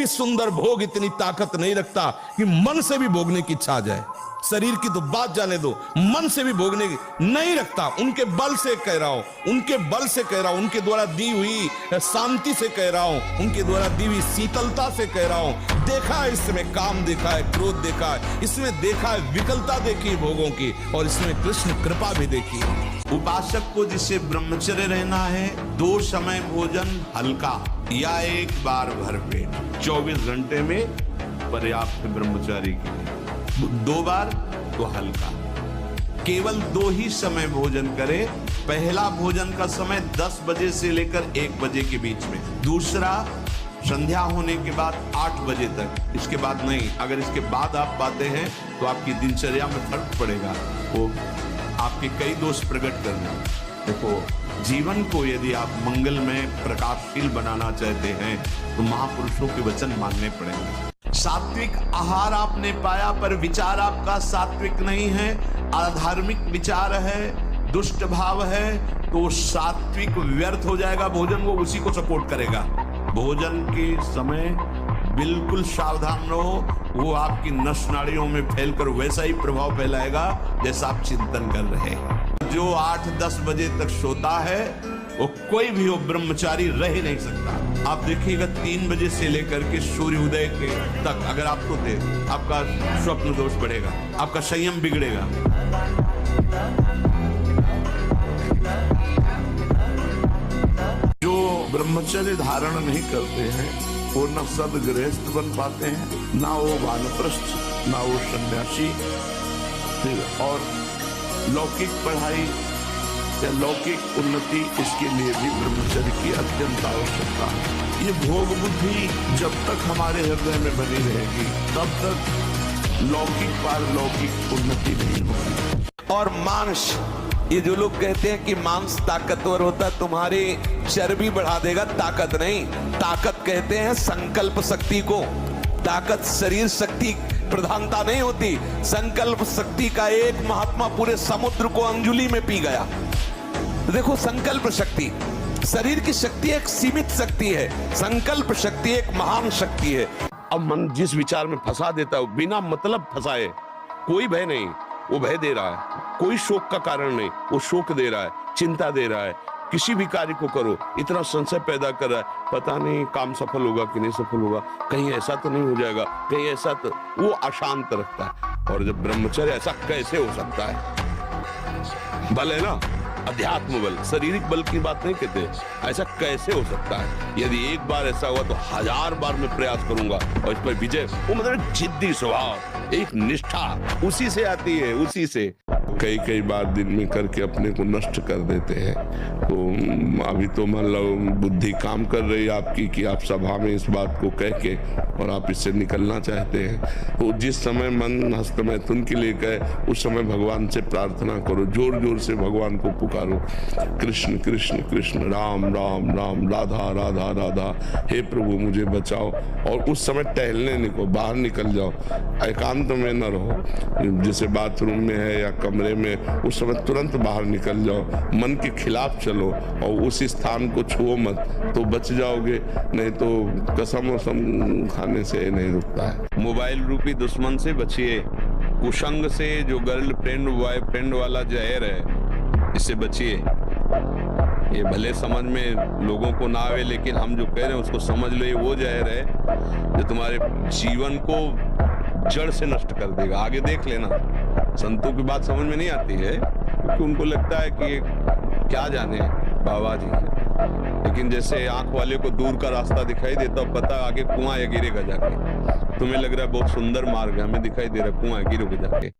भी सुंदर भोग इतनी ताकत नहीं रखता कि मन से भी भोगने की इच्छा आ जाए। शरीर की तो बात जाने दो, मन से भी भोगने की नहीं रखता। उनके बल से कह रहा हूं, उनके बल से कह रहा हूं, उनके द्वारा दी हुई शांति से कह रहा हूं, उनके द्वारा दी हुई शीतलता से कह रहा हूं। देखा है इसमें काम, देखा है क्रोध, देखा है इसमें, देखा है विकलता देखी है भोगों की, और इसमें कृष्ण कृपा भी देखी है। उपासक को जिसे ब्रह्मचर्य रहना है, 2 समय भोजन हल्का या 1 बार भरपेट 24 घंटे में पर्याप्त ब्रह्मचारी के लिए, 2 बार तो हल्का। केवल 2 ही समय भोजन करे। पहला भोजन का समय 10 बजे से लेकर 1 बजे के बीच में, दूसरा संध्या होने के बाद 8 बजे तक। इसके बाद नहीं। अगर इसके बाद आप पाते हैं तो आपकी दिनचर्या में फर्क पड़ेगा, वो आपके कई दोष प्रकट करना। देखो, जीवन को यदि आप मंगलमय प्रकाशशील बनाना चाहते हैं तो महापुरुषों के वचन मानने पड़ेंगे। सात्विक आहार आपने पाया पर विचार आपका सात्विक नहीं है, अधार्मिक विचार है, दुष्ट भाव है, तो सात्विक व्यर्थ हो जाएगा भोजन, वो उसी को सपोर्ट करेगा। भोजन के समय बिल्कुल सावधान रहो, वो आपकी नस नाड़ियों में फैलकर वैसा ही प्रभाव फैलाएगा जैसा आप चिंतन कर रहे हैं। जो 8-10 बजे तक सोता है वो कोई भी हो ब्रह्मचारी रह ही नहीं सकता। आप देखिएगा 3 बजे से लेकर के सूर्योदय के तक अगर आप सोते, आपका स्वप्न दोष बढ़ेगा, आपका संयम बिगड़ेगा। जो ब्रह्मचर्य धारण नहीं करते हैं वो न सदगृहस्थ बन पाते हैं, ना वो वानप्रस्थ, ना वो सन्यासी। और लौकिक पढ़ाई या लौकिक उन्नति, इसके लिए भी ब्रह्मचर्य की अत्यंत आवश्यकता है। ये भोग बुद्धि जब तक हमारे हृदय में बनी रहेगी तब तक लौकिक पारलौकिक उन्नति नहीं होगी। और मांस, ये जो लोग कहते हैं कि मांस ताकतवर होता है, तुम्हारी चर्बी बढ़ा देगा, ताकत नहीं। ताकत कहते हैं संकल्प शक्ति को। ताकत शरीर शक्ति प्रधानता नहीं होती। संकल्प शक्ति का एक महात्मा पूरे समुद्र को अंजुली में पी गया। देखो, संकल्प शक्ति, शरीर की शक्ति एक सीमित शक्ति है, संकल्प शक्ति एक महान शक्ति है। अब मन जिस विचार में फंसा देता है, बिना मतलब फंसाए, कोई भय नहीं, वो भय दे रहा है। कोई शोक का कारण नहीं, वो शोक दे रहा है, चिंता दे रहा है। किसी भी कार्य को करो, इतना संशय पैदा कर रहा है, पता नहीं काम सफल होगा कि नहीं सफल होगा, कहीं ऐसा तो नहीं हो जाएगा, कहीं ऐसा तो, वो अशांत रखता है। और जब ब्रह्मचर्य, ऐसा कैसे हो सकता है? बल है ना, अध्यात्म बल, शारीरिक बल की बात नहीं कहते, ऐसा कैसे हो सकता है? यदि एक बार ऐसा हुआ तो 1000 बार मैं प्रयास करूंगा और इस पर विजय। वो मतलब जिद्दी स्वभाव, एक निष्ठा उसी से आती है, उसी से। कई बार दिन में करके अपने को नष्ट कर देते हैं। तो अभी तो मान लो बुद्धि काम कर रही है आपकी कि आप सभा में इस बात को कह के और आप इससे निकलना चाहते हैं, तो जिस समय मन हस्त मैथुन के लिए कहे उस समय भगवान से प्रार्थना करो, जोर जोर से भगवान को पुकारो, कृष्ण कृष्ण कृष्ण, राम राम राम, राधा राधा राधा, हे प्रभु मुझे बचाओ। और उस समय टहलने निकलो, बाहर निकल जाओ, एकांत में न रहो। जैसे बाथरूम में है या कमरे में, उस समय तुरंत बाहर निकल जाओ, मन के खिलाफ चलो और उस स्थान को छुओ मत, तो बच जाओगे। नहीं तो कसम वसम खाने से नहीं रुकता है। मोबाइल रूपी दुश्मन से बचिए, कुसंग से, जो गर्लफ्रेंड बॉयफ्रेंड वाला जहर है, इससे बचिए। ये भले समझ में लोगों को ना आवे, लेकिन हम जो कह रहे हैं उसको समझ लो। ये वो जहर है जो तुम्हारे जीवन को जड़ से नष्ट कर देगा। आगे देख लेना, संतों की बात समझ में नहीं आती है क्योंकि उनको लगता है कि क्या जाने बाबा जी, लेकिन जैसे आंख वाले को दूर का रास्ता दिखाई देता, पता आगे कुआं या गिरेगा जाके। तुम्हें लग रहा है बहुत सुंदर मार्ग है, हमें दिखाई दे रहा है कुआं गिरोगे जाके।